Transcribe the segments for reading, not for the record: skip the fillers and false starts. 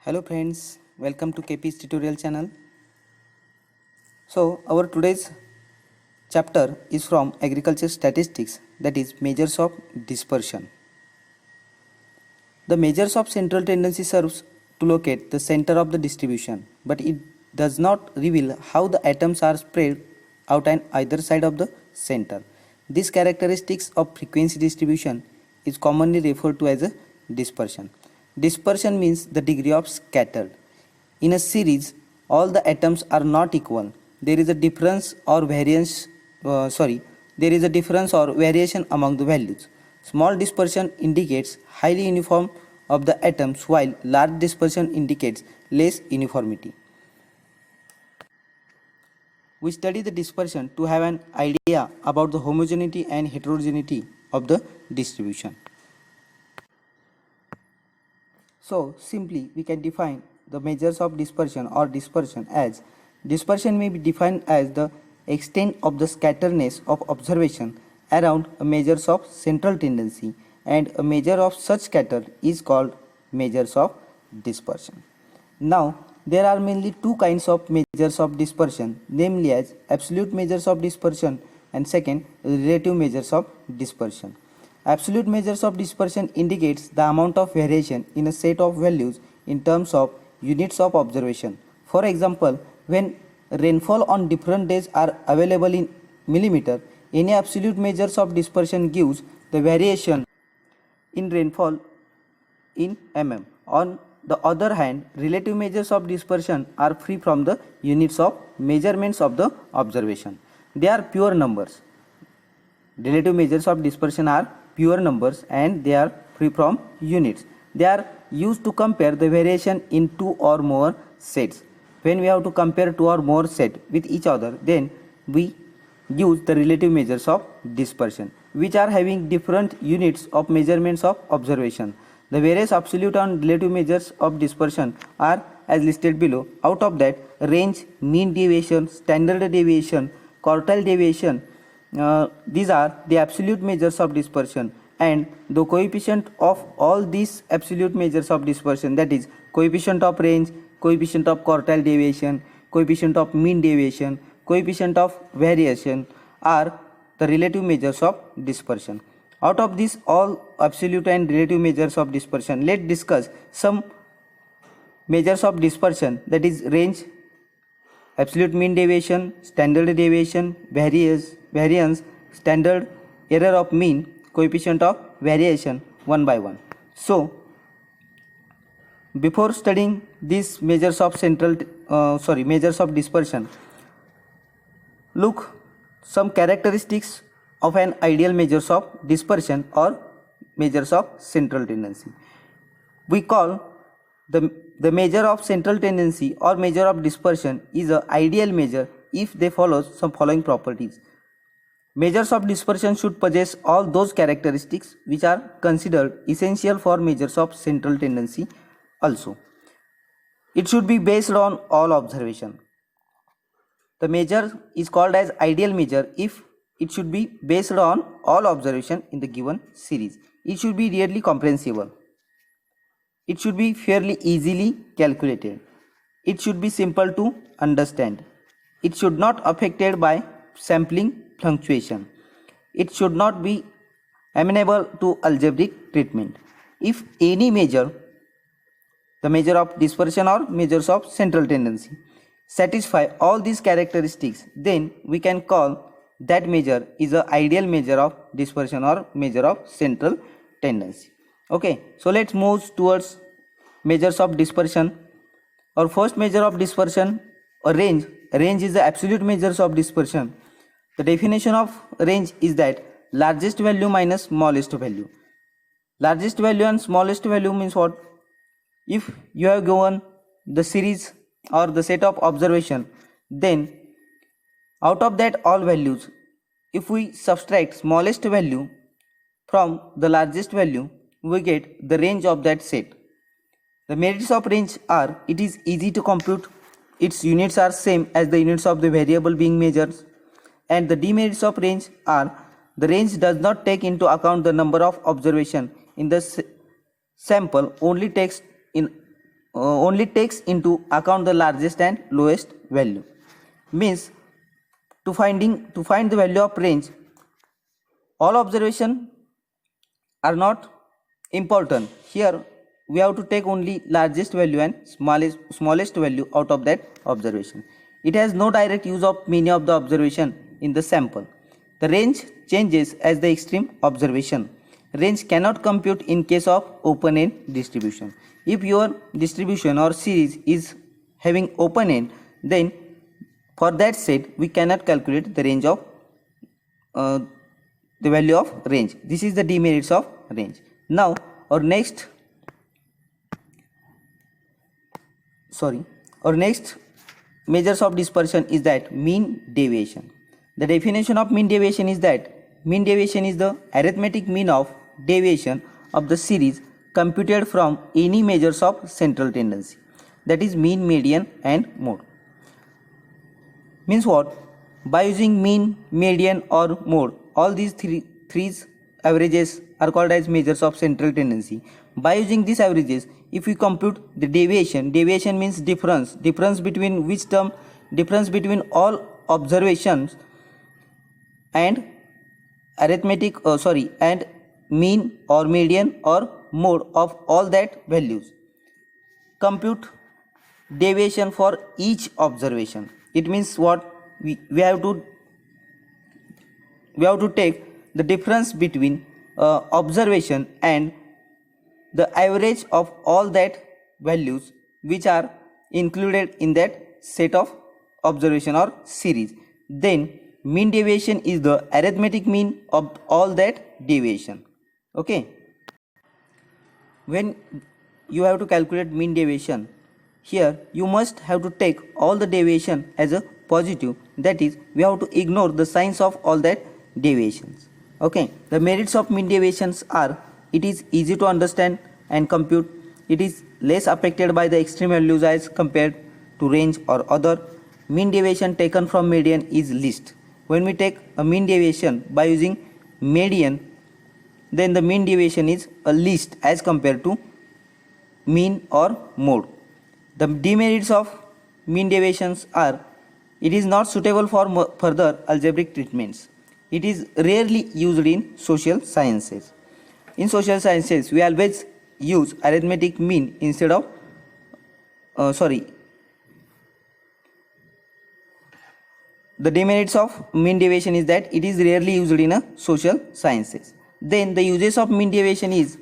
Hello friends, welcome to KP's tutorial channel. So our today's chapter is from agriculture statistics, that is measures of dispersion. The measures of central tendency serves to locate the center of the distribution, but it does not reveal how the atoms are spread out on either side of the center. This characteristics of frequency distribution is commonly referred to as a dispersion. Dispersion means the degree of scattered. In a series, all the atoms are not equal. There is a difference or variance. There is a difference or variation among the values. Small dispersion indicates highly uniform of the atoms, while large dispersion indicates less uniformity. We study the dispersion to have an idea about the homogeneity and heterogeneity of the distribution. So simply we can define the measures of dispersion or dispersion as dispersion may be defined as the extent of the scatteredness of observation around a measures of central tendency, and a measure of such scatter is called measures of dispersion. Now there are mainly two kinds of measures of dispersion, namely as absolute measures of dispersion and second relative measures of dispersion. Absolute measures of dispersion indicates the amount of variation in a set of values in terms of units of observation. For example, when rainfall on different days are available in millimeter, any absolute measures of dispersion gives the variation in rainfall in mm. On the other hand, relative measures of dispersion are free from the units of measurements of the observation. They are pure numbers. Relative measures of dispersion are pure numbers and they are free from units. They are used to compare the variation in two or more sets. When we have to compare two or more sets with each other, then we use the relative measures of dispersion, which are having different units of measurements of observation. The various absolute and relative measures of dispersion are as listed below. Out of that, range, mean deviation, standard deviation, quartile deviation, these are the absolute measures of dispersion, and the coefficient of all these absolute measures of dispersion, that is coefficient of range, coefficient of quartile deviation, coefficient of mean deviation, coefficient of variation, are the relative measures of dispersion. Out of these all absolute and relative measures of dispersion, let's discuss some measures of dispersion, that is range, absolute mean deviation, standard deviation, variance, standard error of mean, coefficient of variation, one by one. So before studying these measures of measures of dispersion, look some characteristics of an ideal measures of dispersion or measures of central tendency. We call the measure of central tendency or measure of dispersion is an ideal measure if they follow some following properties. Measures of dispersion should possess all those characteristics which are considered essential for measures of central tendency also. It should be based on all observation. The measure is called as ideal measure if it should be based on all observation in the given series. It should be readily comprehensible. It should be fairly easily calculated. It should be simple to understand. It should not affected by sampling fluctuation. It should not be amenable to algebraic treatment. If any measure, the measure of dispersion or measures of central tendency, satisfy all these characteristics, then we can call that measure is an ideal measure of dispersion or measure of central tendency. Okay, so let's move towards measures of dispersion. Our first measure of dispersion, a range. Range is the absolute measures of dispersion. The definition of range is that largest value minus smallest value. Largest value and smallest value means what? If you have given the series or the set of observation, then out of that all values, if we subtract smallest value from the largest value, we get the range of that set. The merits of range are, it is easy to compute, its units are same as the units of the variable being measured, and the demerits of range are, the range does not take into account the number of observation in the sample, only takes only takes into account the largest and lowest value. Means to find the value of range, all observation are not important. Here we have to take only largest value and smallest value out of that observation. It has no direct use of many of the observation in the sample. The range changes as the extreme observation. Range cannot compute in case of open end distribution. If your distribution or series is having open end, then for that set we cannot calculate the range of the value of range. This is the demerits of range. Now our next measures of dispersion is that mean deviation. The definition of mean deviation is that mean deviation is the arithmetic mean of deviation of the series computed from any measures of central tendency, that is mean, median and mode. Means what? By using mean, median or mode, all these three averages are called as measures of central tendency. By using these averages, if we compute the deviation means difference between which term? Difference between all observations and and mean or median or mode of all that values. Compute deviation for each observation. It means what? We have to take the difference between observation and the average of all that values which are included in that set of observation or series. Then mean deviation is the arithmetic mean of all that deviation. Okay, when you have to calculate mean deviation, here you must have to take all the deviation as a positive, that is we have to ignore the signs of all that deviations. Okay, the merits of mean deviations are: it is easy to understand and compute, it is less affected by the extreme values as compared to range or other. Mean deviation taken from median is least. When we take a mean deviation by using median, then the mean deviation is a least as compared to mean or mode. The demerits of mean deviations are: it is not suitable for further algebraic treatments. It is rarely used in social sciences. In social sciences, we always use arithmetic mean instead of the demerits of mean deviation is that it is rarely used in a social sciences. Then the uses of mean deviation is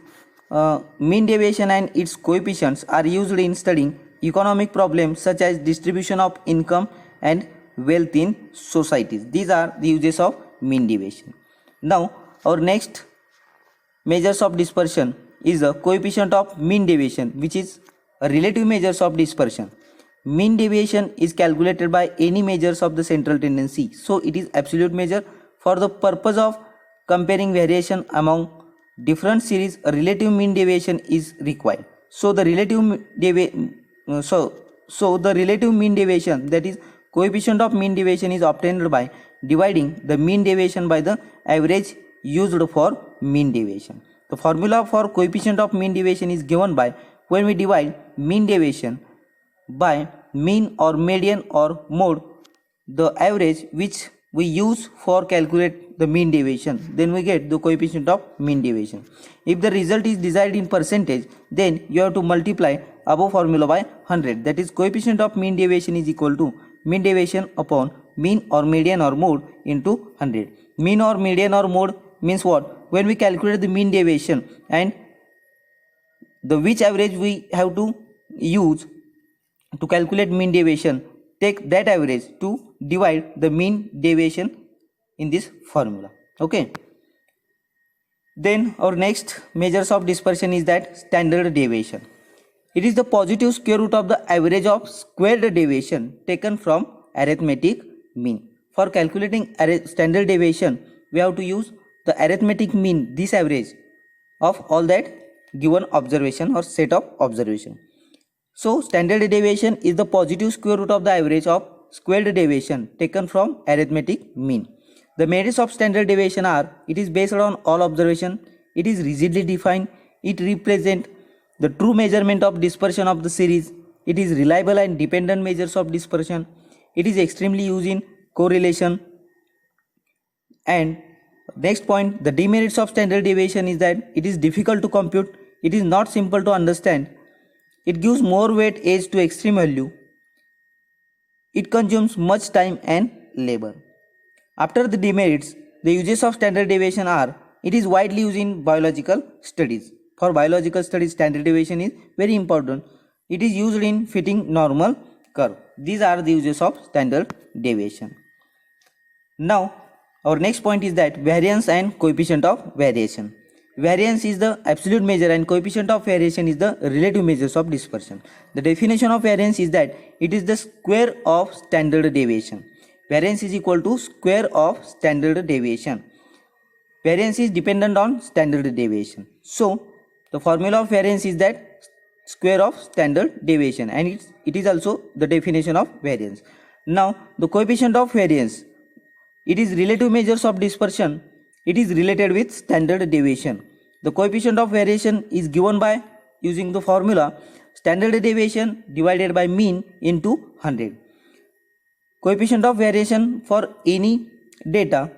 mean deviation and its coefficients are used in studying economic problems such as distribution of income and wealth in societies. These are the uses of mean deviation. Now our next measures of dispersion is the coefficient of mean deviation, which is a relative measures of dispersion. Mean deviation is calculated by any measures of the central tendency, so it is absolute measure. For the purpose of comparing variation among different series, a relative mean deviation is required. So the relative mean deviation, that is coefficient of mean deviation, is obtained by dividing the mean deviation by the average used for mean deviation. The formula for coefficient of mean deviation is given by when we divide mean deviation by mean or median or mode, the average which we use for calculate the mean deviation, then we get the coefficient of mean deviation. If the result is desired in percentage, then you have to multiply above formula by 100, that is coefficient of mean deviation is equal to mean deviation upon mean or median or mode into 100. Mean or median or mode means what? When we calculate the mean deviation and the which average we have to use to calculate mean deviation, take that average to divide the mean deviation in this formula. Okay, then our next measures of dispersion is that standard deviation. It is the positive square root of the average of squared deviation taken from arithmetic mean. For calculating standard deviation, we have to use the arithmetic mean, this average of all that given observation or set of observation. So standard deviation is the positive square root of the average of squared deviation taken from arithmetic mean. The merits of standard deviation are: it is based on all observation, it is rigidly defined, it represents the true measurement of dispersion of the series. It is reliable and dependent measures of dispersion. It is extremely used in correlation. And next point, the demerits of standard deviation is that it is difficult to compute. It is not simple to understand. It gives more weight edge to extreme value. It consumes much time and labor. After the demerits, the uses of standard deviation are, it is widely used in biological studies. For biological studies, standard deviation is very important. It is used in fitting normal curve. These are the uses of standard deviation. Now, our next point is that variance and coefficient of variation. Variance is the absolute measure and coefficient of variation is the relative measures of dispersion. The definition of variance is that it is the square of standard deviation. Variance is equal to square of standard deviation. Variance is dependent on standard deviation. So, the formula of variance is that square of standard deviation, and it is also the definition of variance. Now, the coefficient of variance, it is relative measures of dispersion. It is related with standard deviation. The coefficient of variation is given by using the formula standard deviation divided by mean into 100. Coefficient of variation for any data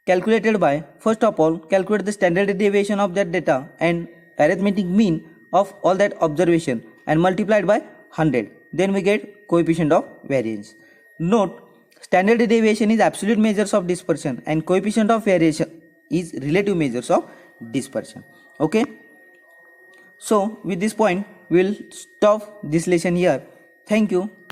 calculated by, first of all, calculate the standard deviation of that data and arithmetic mean of all that observation and multiplied by 100. Then we get coefficient of variance. Note, standard deviation is absolute measures of dispersion and coefficient of variation is relative measures of dispersion. Okay. So with this point, we will stop this lesson here. Thank you.